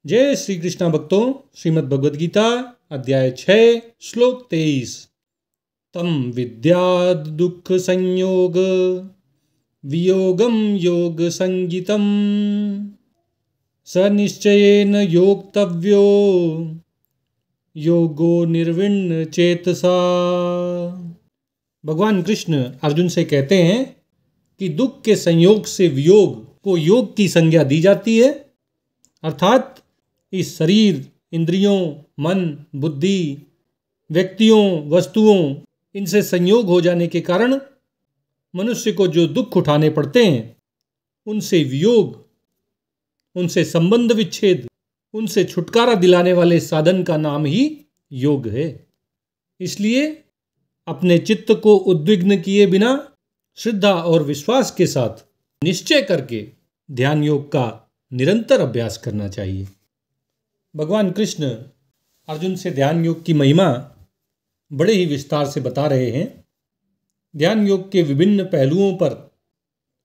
जय श्री कृष्ण भक्तों, श्रीमद् भगवद गीता अध्याय 6 श्लोक 23। तम विद्याद् दुख संयोग वियोगम योग संगितम स निश्चयेन योक्तव्यो योगो निर्विण्ण चेतसा। भगवान कृष्ण अर्जुन से कहते हैं कि दुख के संयोग से वियोग को योग की संज्ञा दी जाती है, अर्थात इस शरीर, इंद्रियों, मन, बुद्धि, व्यक्तियों, वस्तुओं, इनसे संयोग हो जाने के कारण मनुष्य को जो दुख उठाने पड़ते हैं, उनसे वियोग, उनसे संबंध विच्छेद, उनसे छुटकारा दिलाने वाले साधन का नाम ही योग है। इसलिए अपने चित्त को उद्विग्न किए बिना श्रद्धा और विश्वास के साथ निश्चय करके ध्यान योग का निरंतर अभ्यास करना चाहिए। भगवान कृष्ण अर्जुन से ध्यान योग की महिमा बड़े ही विस्तार से बता रहे हैं। ध्यान योग के विभिन्न पहलुओं पर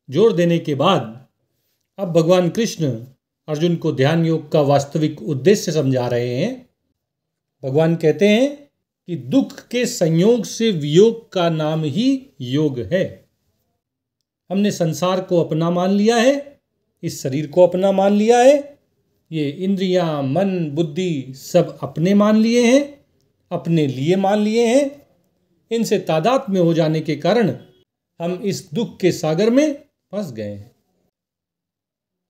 जोर देने के बाद अब भगवान कृष्ण अर्जुन को ध्यान योग का वास्तविक उद्देश्य समझा रहे हैं। भगवान कहते हैं कि दुख के संयोग से वियोग का नाम ही योग है। हमने संसार को अपना मान लिया है, इस शरीर को अपना मान लिया है, ये इंद्रियां, मन, बुद्धि सब अपने मान लिए हैं, अपने लिए मान लिए हैं। इनसे तादात्म्य हो जाने के कारण हम इस दुख के सागर में फंस गए हैं।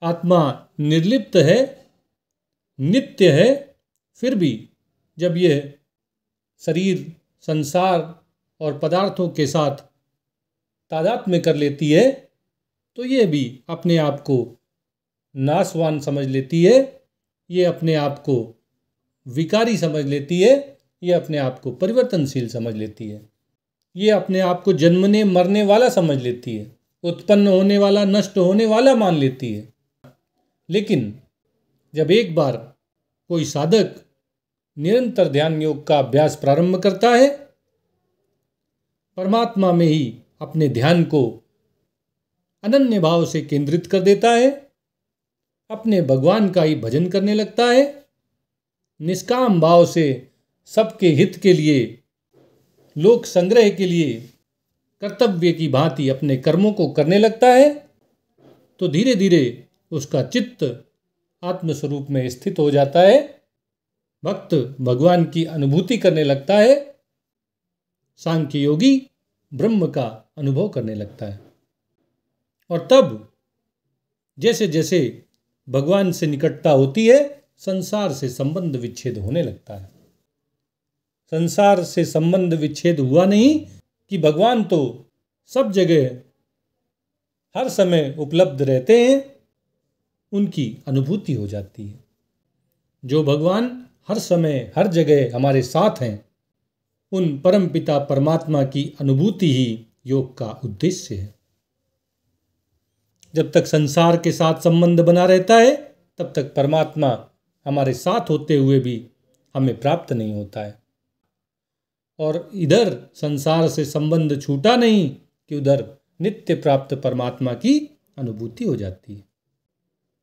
आत्मा निर्लिप्त है, नित्य है, फिर भी जब यह शरीर, संसार और पदार्थों के साथ तादात्म्य कर लेती है तो यह भी अपने आप को नाशवान समझ लेती है, ये अपने आप को विकारी समझ लेती है, ये अपने आप को परिवर्तनशील समझ लेती है, ये अपने आप को जन्मने मरने वाला समझ लेती है, उत्पन्न होने वाला, नष्ट होने वाला मान लेती है। लेकिन जब एक बार कोई साधक निरंतर ध्यान योग का अभ्यास प्रारंभ करता है, परमात्मा में ही अपने ध्यान को अनन्य भाव से केंद्रित कर देता है, अपने भगवान का ही भजन करने लगता है, निष्काम भाव से सबके हित के लिए, लोक संग्रह के लिए कर्तव्य की भांति अपने कर्मों को करने लगता है, तो धीरे धीरे उसका चित्त आत्मस्वरूप में स्थित हो जाता है। भक्त भगवान की अनुभूति करने लगता है, सांख्य योगी ब्रह्म का अनुभव करने लगता है। और तब जैसे जैसे भगवान से निकटता होती है, संसार से संबंध विच्छेद होने लगता है। संसार से संबंध विच्छेद हुआ नहीं कि भगवान तो सब जगह हर समय उपलब्ध रहते हैं, उनकी अनुभूति हो जाती है। जो भगवान हर समय हर जगह हमारे साथ हैं, उन परमपिता परमात्मा की अनुभूति ही योग का उद्देश्य है। जब तक संसार के साथ संबंध बना रहता है, तब तक परमात्मा हमारे साथ होते हुए भी हमें प्राप्त नहीं होता है। और इधर संसार से संबंध छूटा नहीं कि उधर नित्य प्राप्त परमात्मा की अनुभूति हो जाती है।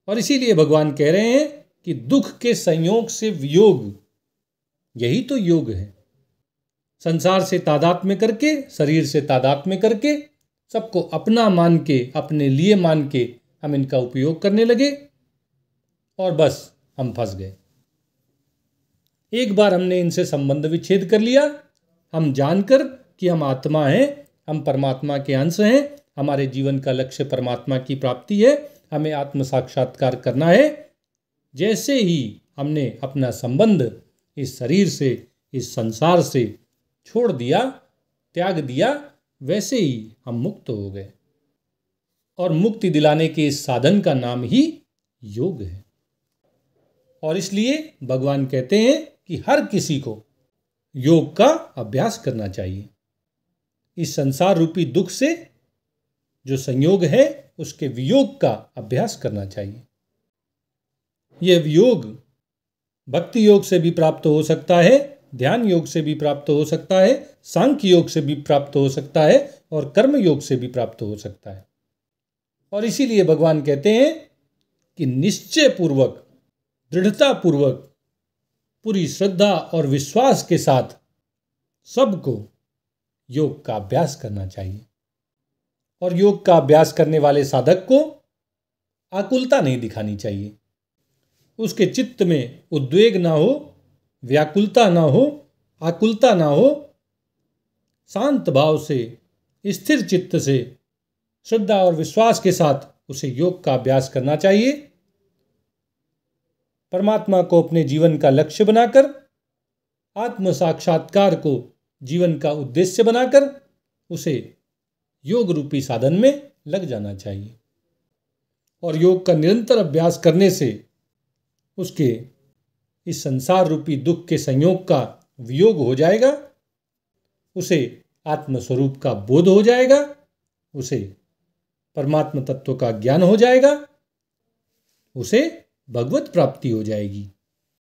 और इसीलिए भगवान कह रहे हैं कि दुख के संयोग से वियोग, यही तो योग है। संसार से तादात्म्य करके, शरीर से तादात्म्य करके, सबको अपना मान के, अपने लिए मान के हम इनका उपयोग करने लगे और बस हम फंस गए। एक बार हमने इनसे संबंध विच्छेद कर लिया, हम जानकर कि हम आत्मा हैं, हम परमात्मा के अंश हैं, हमारे जीवन का लक्ष्य परमात्मा की प्राप्ति है, हमें आत्म साक्षात्कार करना है। जैसे ही हमने अपना संबंध इस शरीर से, इस संसार से छोड़ दिया, त्याग दिया, वैसे ही हम मुक्त हो गए। और मुक्ति दिलाने के इस साधन का नाम ही योग है। और इसलिए भगवान कहते हैं कि हर किसी को योग का अभ्यास करना चाहिए। इस संसार रूपी दुख से जो संयोग है, उसके वियोग का अभ्यास करना चाहिए। यह वियोग भक्ति योग से भी प्राप्त हो सकता है, ध्यान योग से भी प्राप्त हो सकता है, सांख्य योग से भी प्राप्त हो सकता है और कर्म योग से भी प्राप्त हो सकता है। और इसीलिए भगवान कहते हैं कि निश्चय पूर्वक दृढ़तापूर्वक, पूरी श्रद्धा और विश्वास के साथ सबको योग का अभ्यास करना चाहिए। और योग का अभ्यास करने वाले साधक को आकुलता नहीं दिखानी चाहिए। उसके चित्त में उद्वेग ना हो, व्याकुलता ना हो, आकुलता ना हो। शांत भाव से, स्थिर चित्त से, श्रद्धा और विश्वास के साथ उसे योग का अभ्यास करना चाहिए। परमात्मा को अपने जीवन का लक्ष्य बनाकर, आत्म साक्षात्कार को जीवन का उद्देश्य बनाकर उसे योग रूपी साधन में लग जाना चाहिए। और योग का निरंतर अभ्यास करने से उसके इस संसार रूपी दुख के संयोग का वियोग हो जाएगा, उसे आत्मस्वरूप का बोध हो जाएगा, उसे परमात्मा तत्व का ज्ञान हो जाएगा, उसे भगवत प्राप्ति हो जाएगी।